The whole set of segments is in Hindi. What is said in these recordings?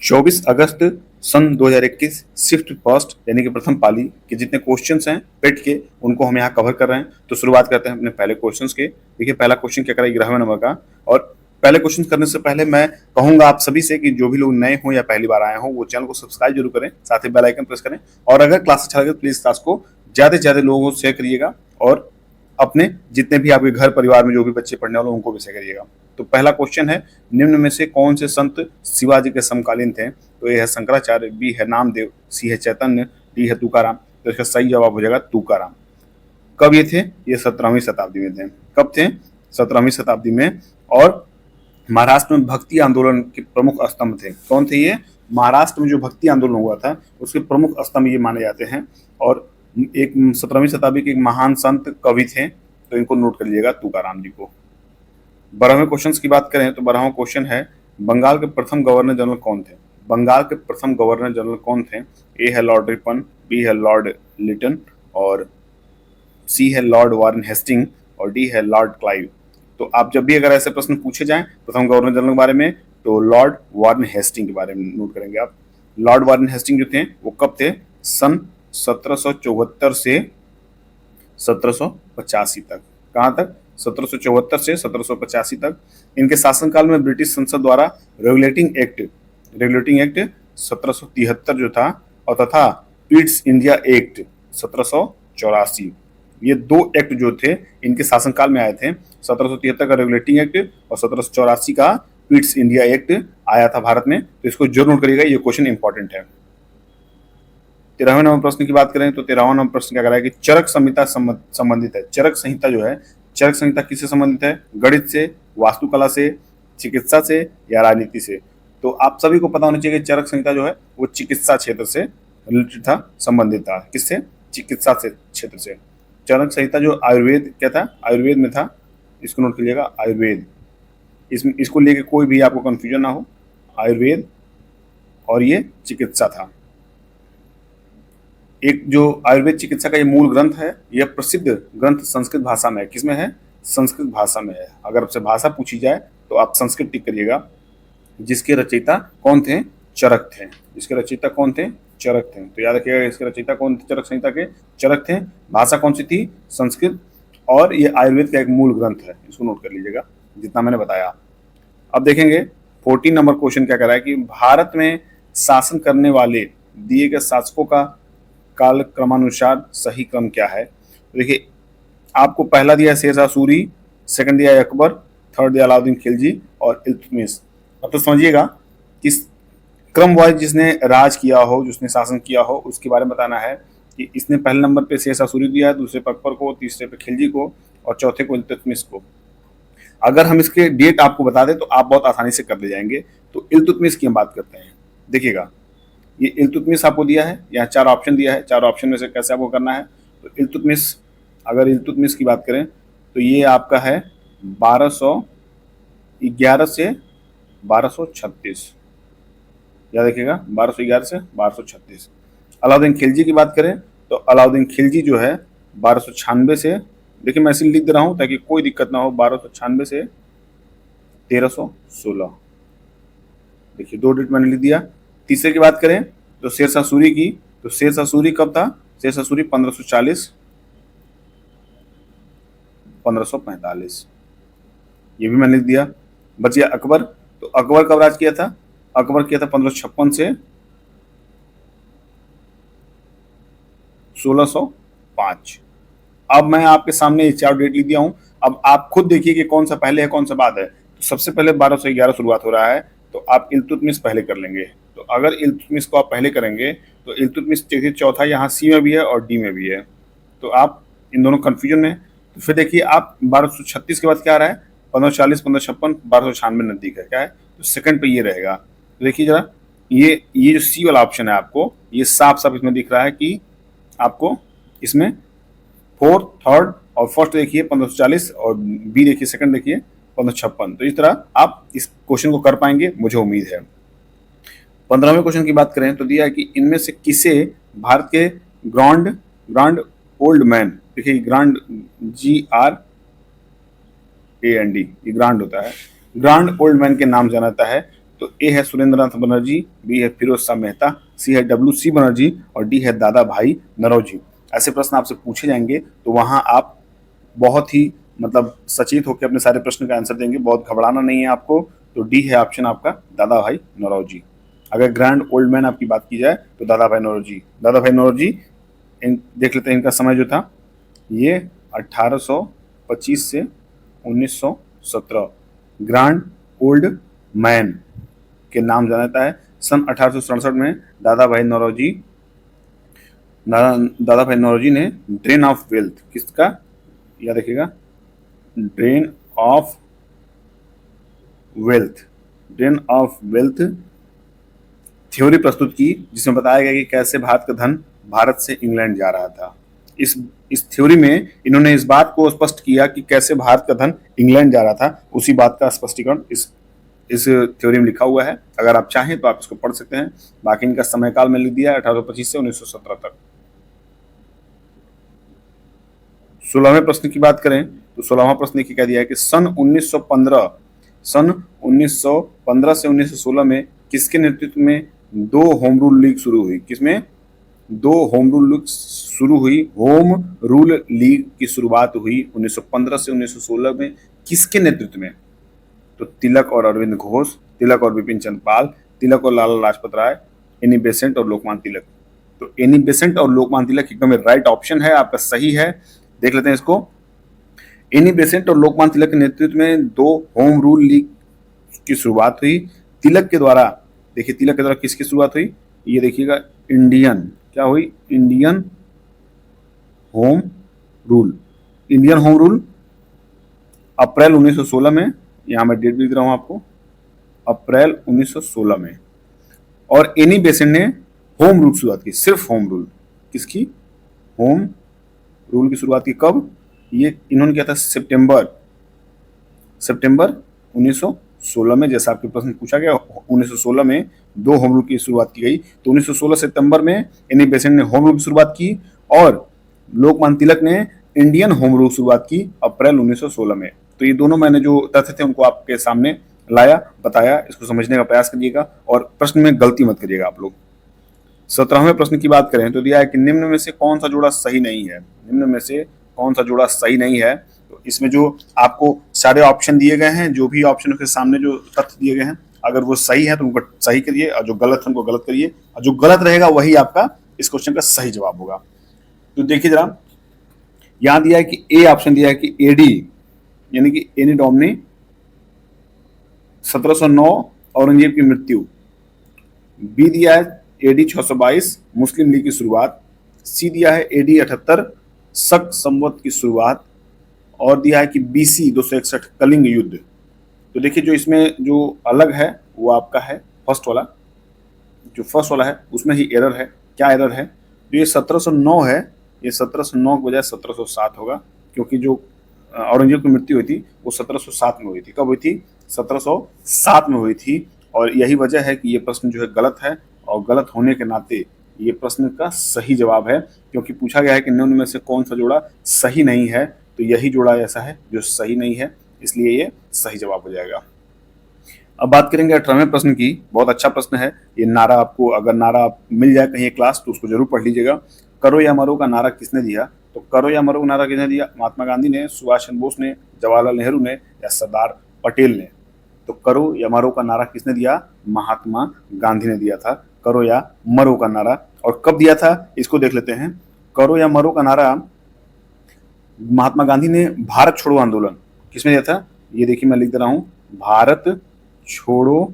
24 अगस्त सन 2021 शिफ्ट फर्स्ट यानी कि प्रथम पाली के जितने क्वेश्चंस हैं पेट के, उनको हम यहाँ कवर कर रहे हैं। तो शुरुआत करते हैं अपने पहले क्वेश्चंस के। देखिए पहला क्वेश्चन क्या करा 11वें नंबर का। और पहले क्वेश्चन करने से पहले मैं कहूंगा आप सभी से कि जो भी लोग नए हों या पहली बार आए हों वो चैनल को सब्सक्राइब जरूर करें, साथ ही बेल आइकन प्रेस करें। और अगर क्लास अच्छा लगे तो प्लीज क्लास को ज्यादा से ज्यादा लोगों को शेयर करिएगा और अपने जितने भी आपके घर परिवार में जो भी बच्चे पढ़ने वाले उनको भी शेयर करिएगा। तो पहला क्वेश्चन है, निम्न में से कौन से संत शिवाजी के समकालीन थे? तो ये है शंकराचार्य, बी है नामदेव, सी है चैतन्य, डी है तुकाराम। तो इसका सही जवाब हो जाएगा तुकाराम। कब ये थे? ये 17वीं शताब्दी में थे। कब थे? 17वीं शताब्दी में। और महाराष्ट्र में भक्ति आंदोलन के प्रमुख स्तंभ थे। कौन थे ये? महाराष्ट्र में जो भक्ति आंदोलन हुआ था उसके प्रमुख स्तंभ ये माने जाते हैं। और एक 17वीं शताब्दी के एक महान संत कवि थे, तो इनको नोट कर लीजिएगा तुकाराम जी को। 12वें क्वेश्चन की बात करें तो 12वां क्वेश्चन है, बंगाल के प्रथम गवर्नर जनरल कौन थे? बंगाल के प्रथम गवर्नर जनरल कौन थे? ए है लॉर्ड रिपन, बी है लॉर्ड लिटन, और सी है लॉर्ड वारन हेस्टिंग, और डी है लॉर्ड क्लाइव। तो आप जब भी अगर ऐसे प्रश्न पूछे जाएं प्रथम गवर्नर जनरल के बारे में तो लॉर्ड वारन हेस्टिंग के बारे में नोट करेंगे आप। लॉर्ड वारन हेस्टिंग जो थे वो कब थे? सन 1774 से 1785 तक। कहाँ तक? 1774 से 1785 तक। इनके शासनकाल में ब्रिटिश संसद द्वारा रेगुलेटिंग एक्ट 1773 जो था, और तथा पीट्स इंडिया एक्ट 1784, ये दो एक्ट जो थे इनके शासनकाल में आए थे। 1773 का रेगुलेटिंग एक्ट और 1784 का पीट्स इंडिया एक्ट आया था भारत में। तो इसको जरूर नोट करिएगा, ये क्वेश्चन इंपॉर्टेंट है। 13वें नंबर प्रश्न की बात करें तो 13वां नंबर प्रश्न क्या कह रहा है कि चरक संहिता संबंधित है। चरक संहिता जो है, चरक संहिता किससे संबंधित है? गणित से, वास्तुकला से, चिकित्सा से या राजनीति से? तो आप सभी को पता होना चाहिए कि चरक संहिता जो है वो चिकित्सा क्षेत्र से रिलेटेड था, संबंधित था। किससे? चिकित्सा से क्षेत्र से। चरक संहिता जो आयुर्वेद क्या था? आयुर्वेद में था। इसको नोट कीजिएगा, आयुर्वेद। इसको लेके कोई भी आपको कंफ्यूजन ना हो, आयुर्वेद और ये चिकित्सा था। एक जो आयुर्वेद चिकित्सा का ये मूल ग्रंथ है, यह प्रसिद्ध ग्रंथ संस्कृत भाषा में है। किसमें है? संस्कृत भाषा में है। अगर आपसे भाषा पूछी जाए तो आप संस्कृत टिक करिएगा। जिसके रचयिता कौन थे? चरक थे। इसके रचयिता कौन थे? चरक थे। तो याद रखिएगा इसके रचयिता कौन थे चरक संहिता के? चरक थे। भाषा कौन सी थी? संस्कृत। और ये आयुर्वेद का एक मूल ग्रंथ है, इसको नोट कर लीजिएगा जितना मैंने बताया। अब देखेंगे 14 नंबर क्वेश्चन क्या कह रहा है कि भारत में शासन करने वाले दिए गए शासकों का काल क्रमानुसार सही क्रम क्या है? देखिए आपको पहला दिया है शेरशाह सूरी, सेकंड दिया है अकबर, थर्ड दिया अलाउद्दीन खिलजी और इल्तुतमिश। अब तो समझिएगा किस क्रम वाइज जिसने राज किया हो, जिसने शासन किया हो, उसके बारे में बताना है कि इसने पहले नंबर पे शेरशाह सूरी दिया है, दूसरे पे अकबर को, तीसरे पे खिलजी को और चौथे को इल्तुतमिश को। अगर हम इसके डेट आपको बता दें तो आप बहुत आसानी से कर ले जाएंगे। तो इल्तुतमिश की हम बात करते हैं। देखिएगा ये इल्तुतमिश आपको दिया है, यहाँ 4 ऑप्शन दिया है, 4 ऑप्शन में से कैसे आपको करना है। तो इल्तुतमिश, अगर इल्तुतमिश की बात करें तो ये आपका है 1211 से 1236। याद रखिएगा 1211 से 1236। अलाउद्दीन खिलजी की बात करें तो अलाउद्दीन खिलजी जो है 1296 से, देखिए मैं इसे लिख दे रहा हूँ ताकि कोई दिक्कत ना हो, 1296 से 1316। देखिए 2 डेट मैंने लिख दिया। तीसरे की बात करें तो शेरशाह सूरी की, तो शेरशाह सूरी कब था? शेरशाह सूरी 1540 1545, ये भी मैंने लिख दिया। बच गया अकबर, तो अकबर कब राज किया था? अकबर किया था 1556 से 1605। अब मैं आपके सामने ये 4 डेट लिख दिया हूं। अब आप खुद देखिए कि कौन सा पहले है कौन सा बाद है। तो सबसे पहले 1211 शुरुआत हो रहा है, तो आप इल्तुतमिश पहले कर लेंगे। तो अगर इल्तुतमिश को आप पहले करेंगे तो इल्तुतमिश देखिए चौथा यहाँ सी में भी है और डी में भी है, तो आप इन दोनों कंफ्यूजन में। तो फिर देखिए आप 1236 के बाद क्या आ रहा है? 1540 1556 1296 नजदीक है, क्या है? तो सेकंड पे ये रहेगा। तो देखिए जरा ये जो सी वाला ऑप्शन है आपको, ये साफ साफ इसमें दिख रहा है कि आपको इसमें फोर्थ, थर्ड और फर्स्ट देखिए 1540 और बी देखिए सेकंड देखिए 1556। तो इस तरह आप इस क्वेश्चन को कर पाएंगे, मुझे उम्मीद है। 15वें क्वेश्चन की बात करें तो दिया है कि इनमें से किसे भारत के ग्रांड ओल्ड मैन, देखिए ग्रांड GRAND, ये ग्रांड होता है, ग्रांड ओल्ड मैन के नाम जाना जाता है। तो ए है सुरेंद्रनाथ बनर्जी, बी है फिरोज शाह मेहता, सी है WC बनर्जी और डी है दादा भाई नौरोजी। ऐसे प्रश्न आपसे पूछे जाएंगे तो वहां आप बहुत ही मतलब सचेत होकर अपने सारे प्रश्न का आंसर देंगे, बहुत घबराना नहीं है आपको। तो डी है ऑप्शन आपका दादा भाई नौरोजी। अगर ग्रैंड ओल्ड मैन आपकी बात की जाए तो दादा भाई नौरोजी। दादा भाई नौरोजी देख लेते हैं इनका समय जो था, ये 1825 से 1917 ग्रैंड ओल्ड मैन के नाम जाना जाता है। सन 1867 में दादा भाई नौरोजी ने ड्रेन ऑफ वेल्थ किसका, याद रखिएगा, drain of wealth, drain of wealth theory प्रस्तुत की, जिसमें बताया गया कि कैसे भारत का धन भारत से इंग्लैंड जा रहा था। इस थ्योरी में इन्होंने इस बात को स्पष्ट किया कि कैसे भारत का धन इंग्लैंड जा रहा था, उसी बात का स्पष्टीकरण इस थ्योरी में लिखा हुआ है। अगर आप चाहें तो आप इसको पढ़ सकते हैं। बाकी इनका समय काल में लिख दिया है 1825 से 1917 तक। 16वें प्रश्न की बात करें तो 16वां प्रश्न की कह दिया है कि सन 1915 से 1916 में किसके नेतृत्व में दो होम रूल लीग शुरू हुई? किसमें दो होम रूल लीग शुरू हुई? होम रूल लीग की शुरुआत हुई 1915 से 1916 में किसके नेतृत्व में? तो तिलक और अरविंद घोष, तिलक और विपिन चंद्र पाल, तिलक और लाला लाजपत राय, एनी बेसेंट और लोकमान्य तिलक। तो एनी बेसेंट और लोकमान्य तिलक एकदम राइट ऑप्शन है आपका, सही है। देख लेते हैं इसको। एनी बेसेंट और लोकमान्य तिलक के नेतृत्व में दो होम रूल लीग की शुरुआत हुई। तिलक के द्वारा, देखिए तिलक के द्वारा किसकी शुरुआत हुई, ये देखिएगा, इंडियन, क्या हुई, Indian home rule. Indian home rule अप्रैल 1916 में, यहां मैं डेट भी लिख रहा हूं आपको, अप्रैल 1916 में। और एनी बेसेंट ने होम रूल शुरुआत की, सिर्फ होम रूल, किसकी, होम रूल की शुरुआत की कब, ये इन्होंने किया था सितंबर 1916 में। जैसा आपके प्रश्न पूछा गया 1916 में दो होम रूल की शुरुआत की गई। तो 1916 सितंबर में एनी बेसेंट ने होम रूल की शुरुआत की और लोकमान्य तिलक ने इंडियन होम रूल शुरुआत की अप्रैल 1916 में। तो ये दोनों मैंने जो तथ्य थे उनको आपके सामने लाया, बताया, इसको समझने का प्रयास करिएगा और प्रश्न में गलती मत करिएगा आप लोग। 17वें प्रश्न की बात करें तो दिया है कि निम्न में से कौन सा जोड़ा सही नहीं है? निम्न में से कौन सा जोड़ा सही नहीं है? तो इसमें जो आपको सारे ऑप्शन दिए गए हैं, जो भी ऑप्शन के सामने जो तथ्य दिए गए हैं, अगर वो सही है तो उनको सही करिए और जो गलत है उनको गलत करिए, और जो गलत रहेगा वही आपका इस क्वेश्चन का सही जवाब होगा। तो देखिए जरा, यहां दिया है कि ए ऑप्शन दिया है कि एडी यानी कि एनी डोमनी 1709 औरंगजेब की मृत्यु। बी दिया है एडी 622 मुस्लिम लीग की शुरुआत। सी दिया है एडी 78 शक संवत की शुरुआत। और दिया है कि BC 261 कलिंग युद्ध। तो देखिए जो इसमें जो अलग है वो आपका है फर्स्ट वाला, जो फर्स्ट वाला है उसमें ही एरर है। क्या एरर है? जो ये 1709 है, ये 1709 की बजाय 1707 होगा, क्योंकि जो औरंगजेब की मृत्यु हुई थी वो 1707 में हुई थी। कब हुई थी? 1707 में हुई थी। और यही वजह है कि ये प्रश्न जो है गलत है, और गलत होने के नाते ये प्रश्न का सही जवाब है, क्योंकि पूछा गया है कि निम्न में से कौन सा जोड़ा सही नहीं है, तो यही जोड़ा ऐसा है जो सही नहीं है, इसलिए ये सही जवाब हो जाएगा। अब बात करेंगे 18वें प्रश्न की। बहुत अच्छा प्रश्न है ये। नारा आपको, अगर नारा मिल जाए कहीं क्लास तो उसको जरूर पढ़ लीजिएगा। करो या मरो का नारा किसने दिया? तो करो या मरो का नारा किसने दिया? महात्मा गांधी ने, सुभाष चंद्र बोस ने, जवाहरलाल नेहरू ने या सरदार पटेल ने? तो करो या मरो का नारा किसने दिया? महात्मा गांधी ने दिया था करो या मरो का नारा। और कब दिया था इसको देख लेते हैं। करो या मरो का नारा महात्मा गांधी ने भारत छोड़ो आंदोलन किसमें दिया था? ये देखिए मैं लिख दे रहा हूं, भारत छोड़ो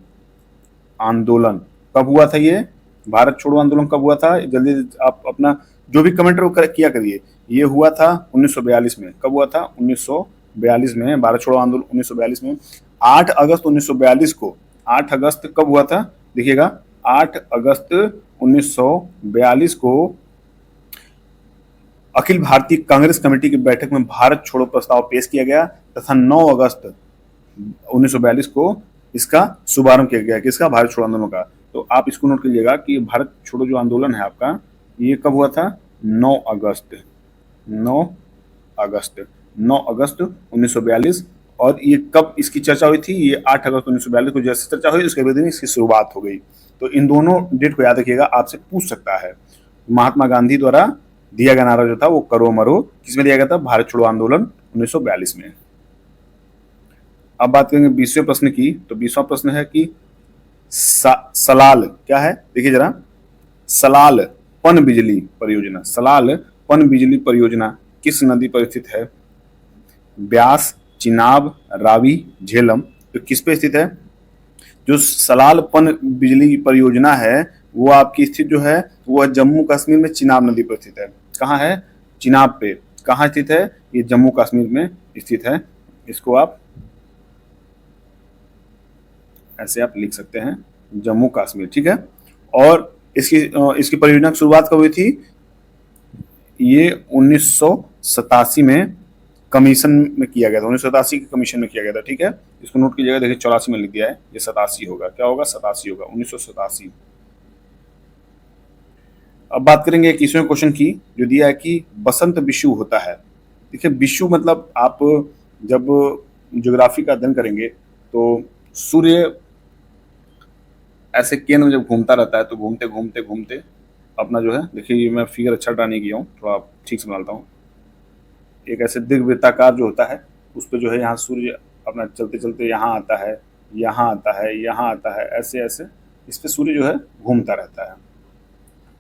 आंदोलन कब हुआ था? ये भारत छोड़ो आंदोलन कब हुआ था? जल्दी आप अपना जो भी कमेंट है वो किया करिए। ये हुआ था 1942 में। कब हुआ था? 1942 में भारत छोड़ो आंदोलन 1942 में। 8 अगस्त 1942 को, 8 अगस्त कब हुआ था? देखिएगा 8 अगस्त 1942 को अखिल भारतीय कांग्रेस कमेटी की बैठक में भारत छोड़ो प्रस्ताव पेश किया गया तथा 9 अगस्त 1942 को इसका शुभारंभ किया गया। किसका? भारत छोड़ो आंदोलन का। तो आप इसको नोट कीजिएगा कि भारत छोड़ो जो आंदोलन है आपका, ये कब हुआ था? 9 अगस्त 1942। और ये कब इसकी चर्चा हुई थी, ये 8 अगस्त 1942 को जैसे चर्चा हुई उसके बाद इसकी शुरुआत हो गई। तो इन दोनों डेट को याद रखिएगा, आपसे पूछ सकता है। महात्मा गांधी द्वारा दिया गया नारा जो था वो करो मरो किसमें दिया गया था, भारत छोड़ो आंदोलन 1942 में। अब बात करेंगे 20वें प्रश्न की। तो 20वां प्रश्न है कि सलाल क्या है, देखिए जरा, सलाल पन बिजली परियोजना, सलाल पन बिजली परियोजना किस नदी पर स्थित है, ब्यास, चिनाब, रावी, झेलम। तो किस पे स्थित है, जो सलाल पन बिजली परियोजना है वो आपकी स्थित जो है वो जम्मू कश्मीर में चिनाब नदी पर स्थित है। कहाँ है, चिनाब पे। कहाँ स्थित है, ये जम्मू कश्मीर में स्थित है। इसको आप ऐसे आप लिख सकते हैं, जम्मू कश्मीर, ठीक है। और इसकी परियोजना की शुरुआत कब हुई थी, ये 1987 में कमीशन में किया गया था, 1987 के कमीशन में किया गया था, ठीक है। इसको नोट कीजिएगा, देखिए 84 में लिख दिया है, ये 87 होगा, क्या होगा, 87 होगा, 1987। अब बात करेंगे 21वें क्वेश्चन की, जो दिया है कि बसंत विषु होता है। देखिए विषु मतलब आप जब ज्योग्राफी का अध्ययन करेंगे तो सूर्य ऐसे केंद्र में जब घूमता रहता है तो घूमते घूमते घूमते अपना जो है, देखिए मैं फिगर अच्छा ड्रा नहीं किया हूँ, थोड़ा ठीक से बनाता हूँ। एक ऐसे दीर्घवृत्ताकार जो होता है उस पर जो है यहाँ सूर्य अपना चलते चलते यहाँ आता है, यहाँ आता है, यहाँ आता है, ऐसे ऐसे इस पर सूर्य जो है घूमता रहता है।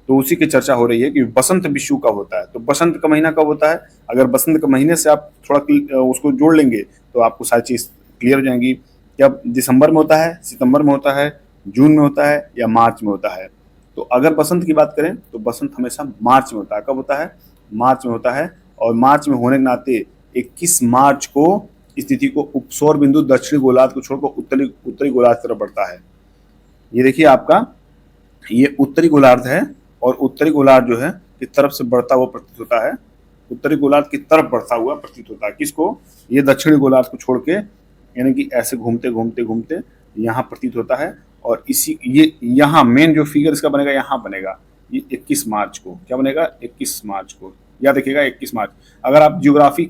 तो उसी की चर्चा हो रही है कि बसंत विषु कब होता है। तो बसंत का महीना कब होता है, अगर बसंत के महीने से आप थोड़ा उसको जोड़ लेंगे तो आपको सारी चीज़ क्लियर हो जाएंगी। क्या दिसंबर में होता है, सितंबर में होता है, जून में होता है या मार्च में होता है। तो अगर बसंत की बात करें तो बसंत हमेशा मार्च में होता है। कब होता है, मार्च में होता है। और मार्च में होने के नाते 21 मार्च को स्थिति को उपसौर बिंदु दक्षिणी गोलार्ध को छोड़कर उत्तरी गोलार्ध की तरफ बढ़ता है। ये देखिए आपका ये उत्तरी गोलार्ध है और उत्तरी गोलार्ध जो है की तरफ से बढ़ता हुआ प्रतीत होता है, उत्तरी गोलार्ध की तरफ बढ़ता हुआ प्रतीत होता है। किसको, ये दक्षिणी गोलार्ध को छोड़ के, यानी कि ऐसे घूमते घूमते घूमते यहाँ प्रतीत होता है। और इसी ये यहाँ मेन जो फिगर इसका बनेगा, यहाँ बनेगा ये 21 मार्च को। क्या बनेगा, 21 मार्च को, याद रखिएगा 21 मार्च। अगर आप जियोग्राफी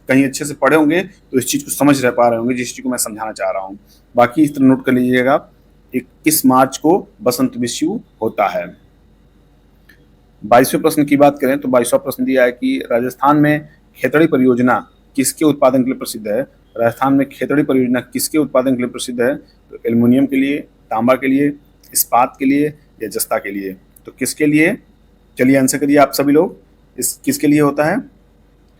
कहीं अच्छे से पढ़े होंगे तो इस चीज़ को समझ रह पा रहे होंगे जिस चीज़ को मैं समझाना चाह रहा हूँ। बाकी इस तरह नोट कर लीजिएगा, 21 मार्च को बसंत विषु होता है। 22वें प्रश्न की बात करें तो 22वां प्रश्न दिया है कि राजस्थान में खेतड़ी परियोजना किसके उत्पादन के लिए प्रसिद्ध है। राजस्थान में खेतड़ी परियोजना किसके उत्पादन के लिए प्रसिद्ध है, तो एल्युमिनियम के लिए, तांबा के लिए, इस्पात के लिए या जस्ता के लिए। तो किसके लिए, चलिए आंसर करिए आप सभी लोग। इस किसके लिए होता है,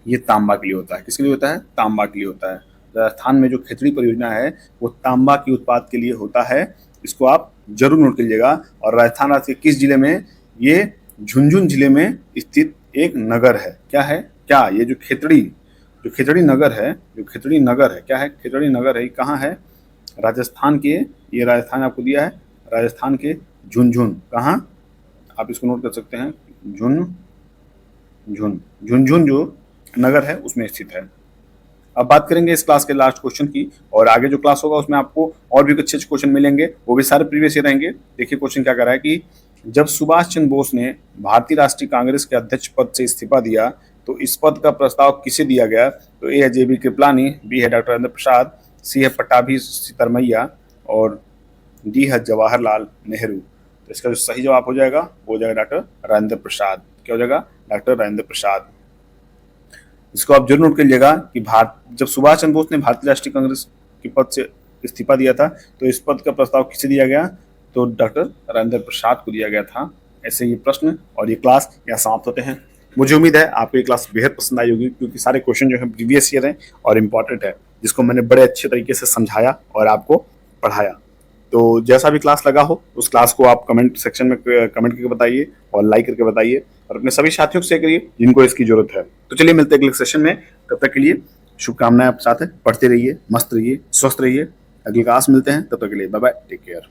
ये तांबा के लिए होता है। किसके लिए होता है, तांबा के लिए होता है। राजस्थान में जो खेतड़ी परियोजना है वो तांबा के उत्पाद के लिए होता है। इसको आप जरूर नोट कीजिएगा। और राजस्थान राज्य के किस जिले में, ये झुंझुनू जिले में स्थित एक नगर है। क्या है, क्या ये जो खेतड़ी नगर है, क्या है, खेतड़ी नगर है, कहाँ है, राजस्थान के, ये राजस्थान आपको दिया है, राजस्थान के झुंझुनू, कहाँ आप इसको नोट कर सकते हैं, झुंझुनू जो नगर है उसमें स्थित है। अब बात करेंगे इस क्लास के लास्ट क्वेश्चन की, और आगे जो क्लास होगा उसमें आपको और भी अच्छे अच्छे क्वेश्चन मिलेंगे, वो भी सारे प्रीवियस ईयर रहेंगे। देखिए क्वेश्चन क्या कर रहा है कि जब सुभाष चंद्र बोस ने भारतीय राष्ट्रीय कांग्रेस के अध्यक्ष पद से इस्तीफा दिया तो इस पद का प्रस्ताव किसे दिया गया। तो ए है JB कृपलानी, बी है डॉक्टर राजेंद्र प्रसाद, सी है पट्टाभी सितरमैया और डी है जवाहरलाल नेहरू। तो इसका जो सही जवाब हो जाएगा वो हो जाएगा डॉक्टर राजेंद्र प्रसाद। क्या हो जाएगा, डॉक्टर राजेंद्र प्रसाद। इसको आप जरूर नोट कीजिएगा कि जब सुभाष चंद्र बोस ने भारतीय राष्ट्रीय कांग्रेस के पद से इस्तीफा दिया था तो इस पद का प्रस्ताव किसे दिया गया, तो डॉक्टर राजेंद्र प्रसाद को दिया गया था। ऐसे ये प्रश्न और ये क्लास यहाँ समाप्त होते हैं। मुझे उम्मीद है आपको ये क्लास बेहद पसंद आई होगी, क्योंकि सारे क्वेश्चन जो है प्रीवियस ईयर हैं और इम्पॉर्टेंट है, जिसको मैंने बड़े अच्छे तरीके से समझाया और आपको पढ़ाया। तो जैसा भी क्लास लगा हो उस क्लास को आप कमेंट सेक्शन में कमेंट करके बताइए और लाइक करके बताइए और अपने सभी साथियों को शेयर करिए जिनको इसकी जरूरत है। तो चलिए मिलते हैं अगले सेशन में, तब तक के लिए शुभकामनाएं आप साथ है, पढ़ते रहिए, मस्त रहिए, स्वस्थ रहिए। अगली क्लास मिलते हैं, तब तक के लिए बाय बाय, टेक केयर।